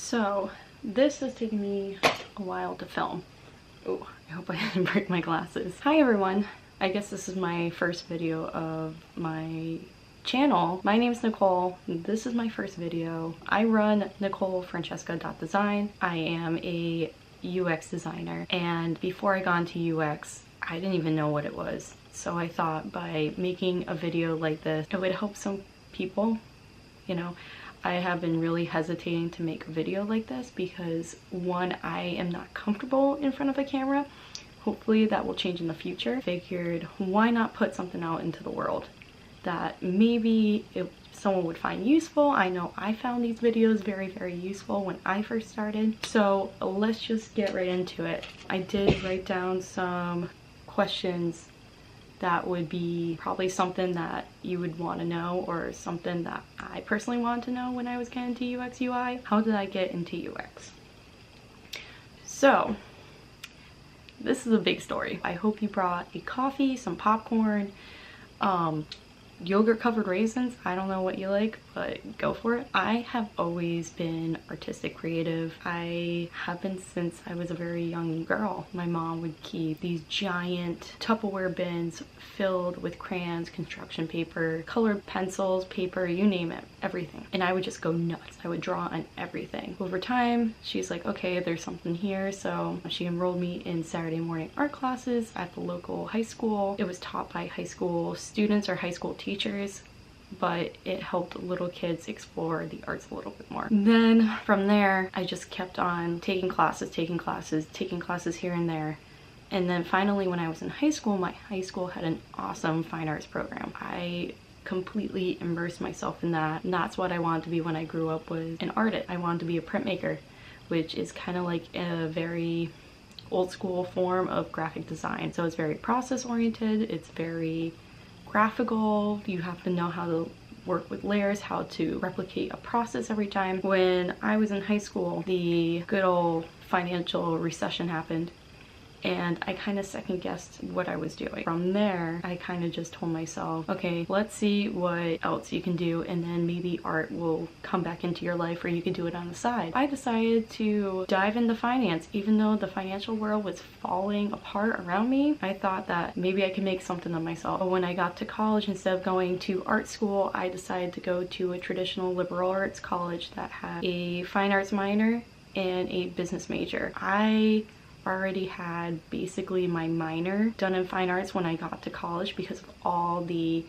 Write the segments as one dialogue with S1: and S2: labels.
S1: So this has taken me a while to film. Oh, I hope I didn't break my glasses. Hi everyone. I guess this is my first video of my channel. My name's Nicole. This is my first video. I run nicolefrancesca.design. I am a UX designer, and before I got into UX, I didn't even know what it was. So I thought by making a video like this, it would help some people. You know, I have been really hesitating to make a video like this because, one, I am not comfortable in front of a camera. Hopefully that will change in the future. Figured, why not put something out into the world that maybe someone would find useful. I know I found these videos very, very useful when I first started. So let's just get right into it. I did write down some questions that would be probably something that you would want to know, or something that I personally wanted to know when I was getting into UX UI. How did I get into UX? So this is a big story. I hope you brought a coffee, some popcorn, yogurt covered raisins. I don't know what you like, but go for it. I have always been artistic, creative. I have been since I was a very young girl. My mom would keep these giant Tupperware bins filled with crayons, construction paper, colored pencils, paper, you name it, everything. And I would just go nuts. I would draw on everything. Over time, she's like, okay, there's something here. So she enrolled me in Saturday morning art classes at the local high school. It was taught by high school students or high school teachers, but it helped little kids explore the arts a little bit more. Then from there, I just kept on taking classes here and there. And then finally, when I was in high school, my high school had an awesome fine arts program. I completely immersed myself in that, and that's what I wanted to be when I grew up, was an artist. I wanted to be a printmaker, which is kind of like a very old school form of graphic design. So it's very process oriented, it's very graphical. You have to know how to work with layers, how to replicate a process every time. When I was in high school, the good old financial recession happened, and I kind of second guessed what I was doing. From there, I kind of just told myself, okay, let's see what else you can do, and then maybe art will come back into your life, or you could do it on the side. I decided to dive into finance. Even though the financial world was falling apart around me, I thought that maybe I could make something of myself. But when I got to college, instead of going to art school, I decided to go to a traditional liberal arts college that had a fine arts minor and a business major. I already had basically my minor done in fine arts when I got to college because of all the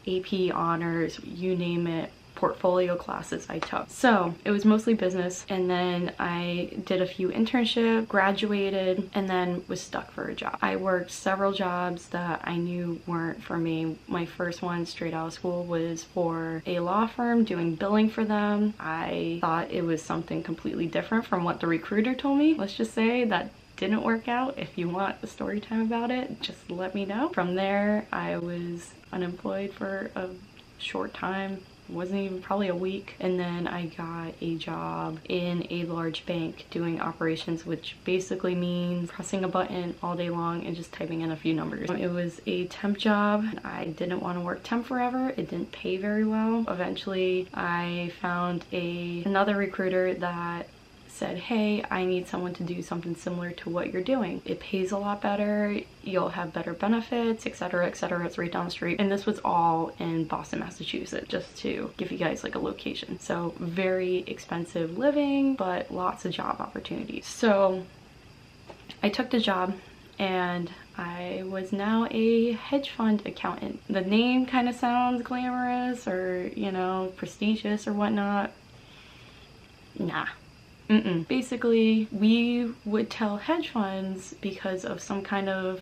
S1: AP honors, you name it, portfolio classes I took. So it was mostly business, and then I did a few internships, graduated, and then was stuck for a job. I worked several jobs that I knew weren't for me. My first one straight out of school was for a law firm doing billing for them. I thought it was something completely different from what the recruiter told me. Let's just say that didn't work out. If you want a story time about it, just let me know. From there, I was unemployed for a short time. It wasn't even probably a week, and then I got a job in a large bank doing operations, which basically means pressing a button all day long and just typing in a few numbers. It was a temp job. I didn't want to work temp forever. It didn't pay very well. Eventually, I found another recruiter that said, hey, I need someone to do something similar to what you're doing. It pays a lot better, you'll have better benefits, etc., etc. It's right down the street. And this was all in Boston, Massachusetts, just to give you guys like a location. So very expensive living, but lots of job opportunities. So I took the job, and I was now a hedge fund accountant. The name kind of sounds glamorous or, you know, prestigious or whatnot. Nah. Basically, we would tell hedge funds, because of some kind of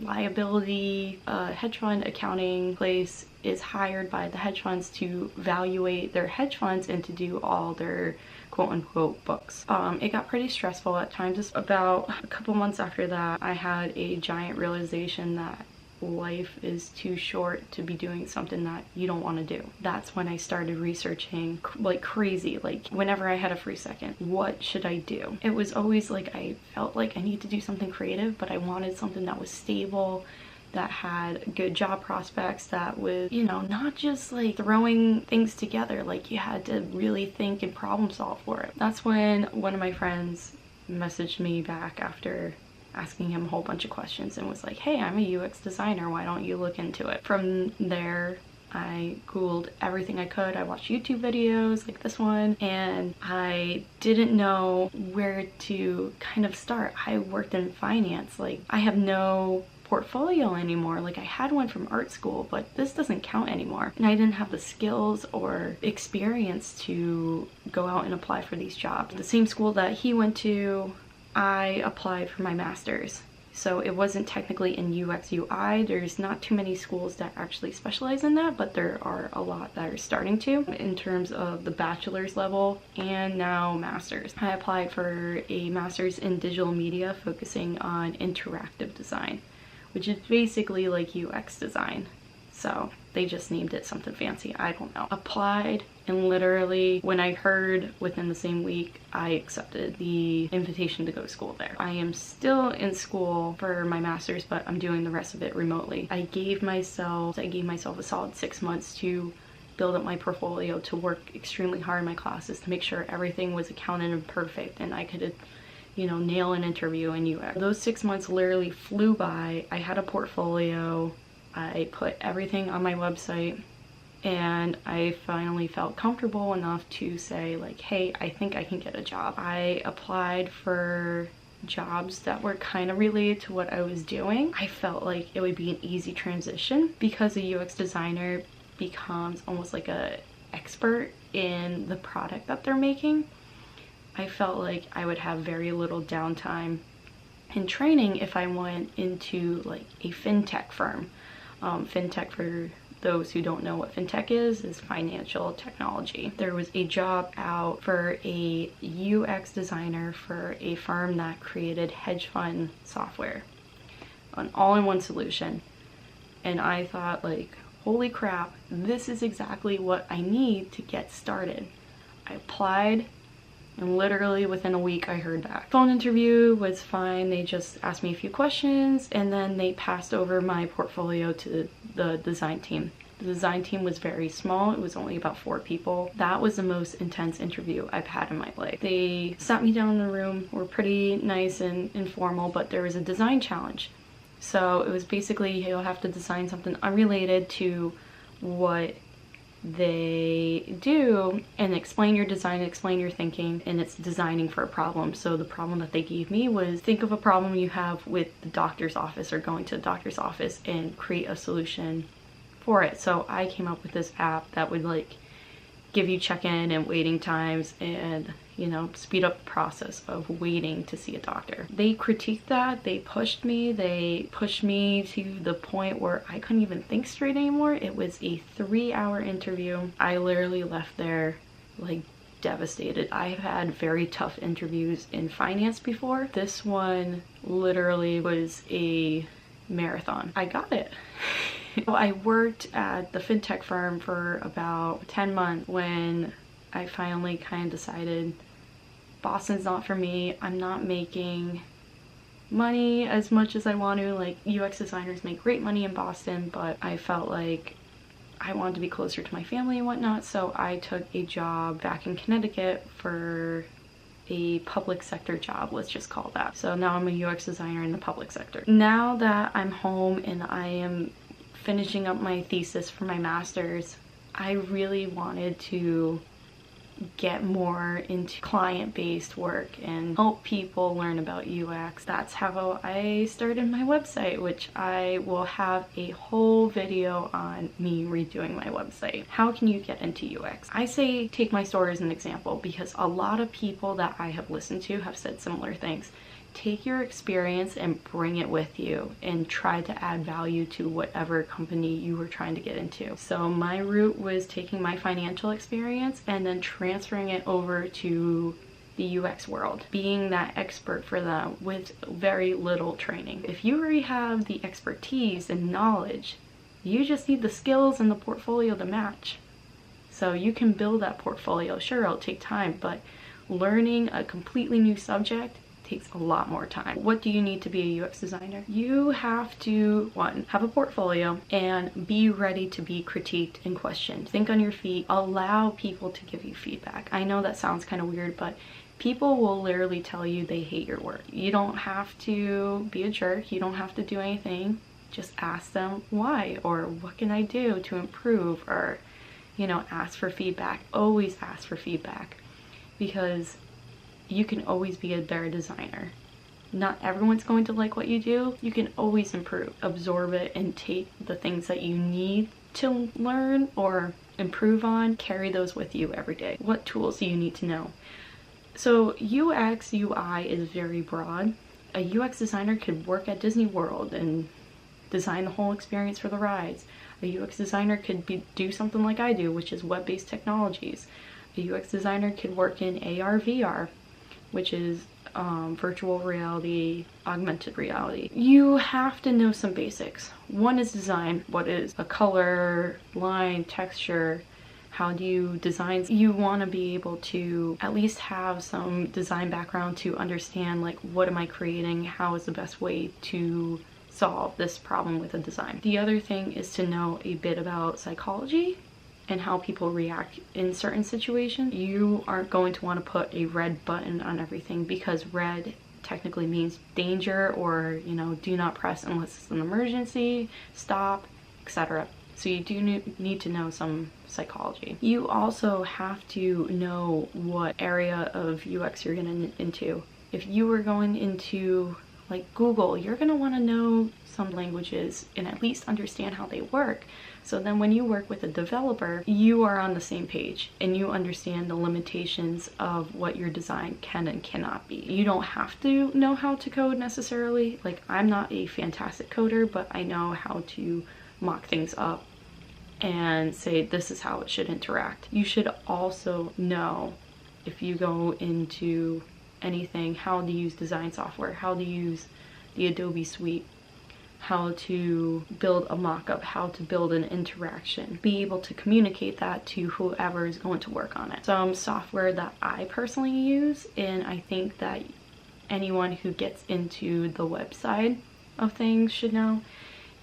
S1: liability, hedge fund accounting place is hired by the hedge funds to evaluate their hedge funds and to do all their quote-unquote books. It got pretty stressful at times. About a couple months after that, I had a giant realization that life is too short to be doing something that you don't want to do. That's when I started researching like crazy. Like whenever I had a free second, what should I do? It was always like I felt like I need to do something creative, but I wanted something that was stable, that had good job prospects, that was, you know, not just like throwing things together, like you had to really think and problem solve for it. That's when one of my friends messaged me back after asking him a whole bunch of questions and was like, hey, I'm a UX designer, why don't you look into it? From there, I Googled everything I could. I watched YouTube videos like this one, and I didn't know where to kind of start. I worked in finance. Like, I have no portfolio anymore. Like, I had one from art school, but this doesn't count anymore. And I didn't have the skills or experience to go out and apply for these jobs. The same school that he went to, I applied for my master's. So it wasn't technically in UX UI. There's not too many schools that actually specialize in that, but there are a lot that are starting to in terms of the bachelor's level and now master's. I applied for a master's in digital media focusing on interactive design, which is basically like UX design. So they just named it something fancy, I don't know. Applied, and literally when I heard within the same week, I accepted the invitation to go to school there. I am still in school for my master's, but I'm doing the rest of it remotely. I gave myself a solid 6 months to build up my portfolio, to work extremely hard in my classes, to make sure everything was accounted and perfect and I could, you know, nail an interview in UX. Those 6 months literally flew by. I had a portfolio, I put everything on my website, and I finally felt comfortable enough to say like, hey, I think I can get a job. I applied for jobs that were kind of related to what I was doing. I felt like it would be an easy transition because a UX designer becomes almost like a expert in the product that they're making. I felt like I would have very little downtime in training if I went into like a fintech firm. Fintech, for those who don't know what fintech is financial technology. There was a job out for a UX designer for a firm that created hedge fund software, an all-in-one solution. And I thought like, holy crap, this is exactly what I need to get started. I applied, and literally within a week I heard back. Phone interview was fine. They just asked me a few questions and then they passed over my portfolio to the design team. The design team was very small. It was only about 4 people. That was the most intense interview I've had in my life. They sat me down in the room, were pretty nice and informal, but there was a design challenge. So it was basically, you'll have to design something unrelated to what they do and explain your design, explain your thinking, and it's designing for a problem. So the problem that they gave me was, think of a problem you have with the doctor's office or going to the doctor's office and create a solution for it. So I came up with this app that would like give you check-in and waiting times and, you know, speed up the process of waiting to see a doctor. They critiqued that, they pushed me to the point where I couldn't even think straight anymore. It was a 3-hour interview. I literally left there like devastated. I've had very tough interviews in finance before. This one literally was a marathon. I got it. I worked at the fintech firm for about 10 months when I finally kind of decided Boston's not for me. I'm not making money as much as I want to. Like, UX designers make great money in Boston, but I felt like I wanted to be closer to my family and whatnot, so I took a job back in Connecticut for a public sector job, let's just call that. So now I'm a UX designer in the public sector. Now that I'm home and I am finishing up my thesis for my master's, I really wanted to get more into client-based work and help people learn about UX. That's how I started my website, which I will have a whole video on me redoing my website. How can you get into UX? I say take my story as an example because a lot of people that I have listened to have said similar things. Take your experience and bring it with you and try to add value to whatever company you were trying to get into. So my route was taking my financial experience and then transferring it over to the UX world, being that expert for them with very little training. If you already have the expertise and knowledge, you just need the skills and the portfolio to match. So you can build that portfolio. Sure, it'll take time, but learning a completely new subject takes a lot more time. What do you need to be a UX designer? You have to, one, have a portfolio and be ready to be critiqued and questioned. Think on your feet, allow people to give you feedback. I know that sounds kind of weird, but people will literally tell you they hate your work. You don't have to be a jerk, you don't have to do anything. Just ask them why, or what can I do to improve, or, you know, ask for feedback. Always ask for feedback, because you can always be a better designer. Not everyone's going to like what you do. You can always improve, absorb it, and take the things that you need to learn or improve on, carry those with you every day. What tools do you need to know? So UX, UI is very broad. A UX designer could work at Disney World and design the whole experience for the rides. A UX designer could do something like I do, which is web-based technologies. A UX designer could work in AR, VR, which is virtual reality, augmented reality. You have to know some basics. One is design. What is a color, line, texture? How do you design? You want to be able to at least have some design background to understand, like, what am I creating? How is the best way to solve this problem with a design? The other thing is to know a bit about psychology and how people react in certain situations. You aren't going to want to put a red button on everything, because red technically means danger, or, you know, do not press unless it's an emergency, stop, etc. So you do need to know some psychology. You also have to know what area of UX you're going into. If you were going into like Google, you're going to want to know some languages and at least understand how they work. So then when you work with a developer, you are on the same page and you understand the limitations of what your design can and cannot be. You don't have to know how to code necessarily. Like, I'm not a fantastic coder, but I know how to mock things up and say this is how it should interact. You should also know, if you go into anything, how to use design software, how to use the Adobe suite, how to build a mock-up, how to build an interaction. Be able to communicate that to whoever is going to work on it. Some software that I personally use, and I think that anyone who gets into the website of things should know,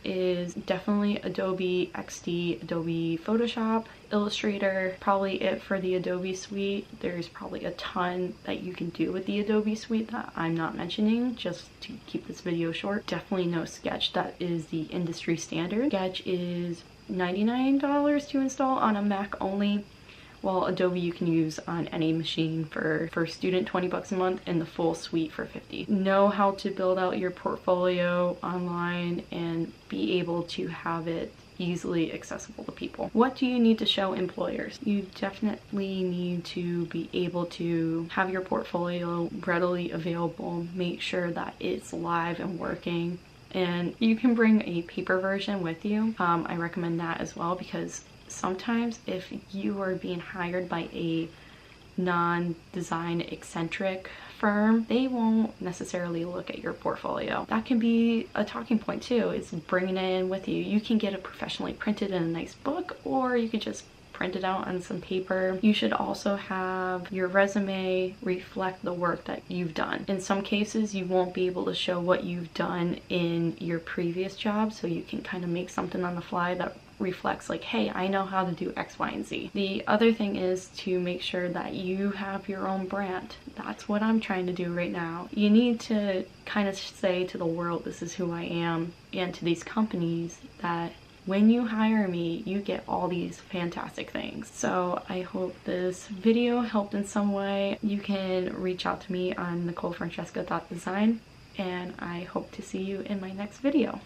S1: is definitely Adobe XD, Adobe Photoshop, Illustrator, probably it for the Adobe suite. There's probably a ton that you can do with the Adobe suite that I'm not mentioning just to keep this video short. Definitely know Sketch, that is the industry standard. Sketch is $99 to install on a Mac only, while Adobe you can use on any machine for student 20 bucks a month, and the full suite for 50. Know how to build out your portfolio online and be able to have it easily accessible to people. What do you need to show employers? You definitely need to be able to have your portfolio readily available, make sure that it's live and working, and you can bring a paper version with you. I recommend that as well, because sometimes if you are being hired by a non-design eccentric firm, they won't necessarily look at your portfolio. That can be a talking point too, is bringing it in with you. You can get it professionally printed in a nice book, or you could just print it out on some paper. You should also have your resume reflect the work that you've done. In some cases, you won't be able to show what you've done in your previous job, so you can kind of make something on the fly that reflects like, hey, I know how to do X, Y, and Z. The other thing is to make sure that you have your own brand. That's what I'm trying to do right now. You need to kind of say to the world, this is who I am, and to these companies that when you hire me, you get all these fantastic things. So I hope this video helped in some way. You can reach out to me on nicolefrancesca.design, and I hope to see you in my next video.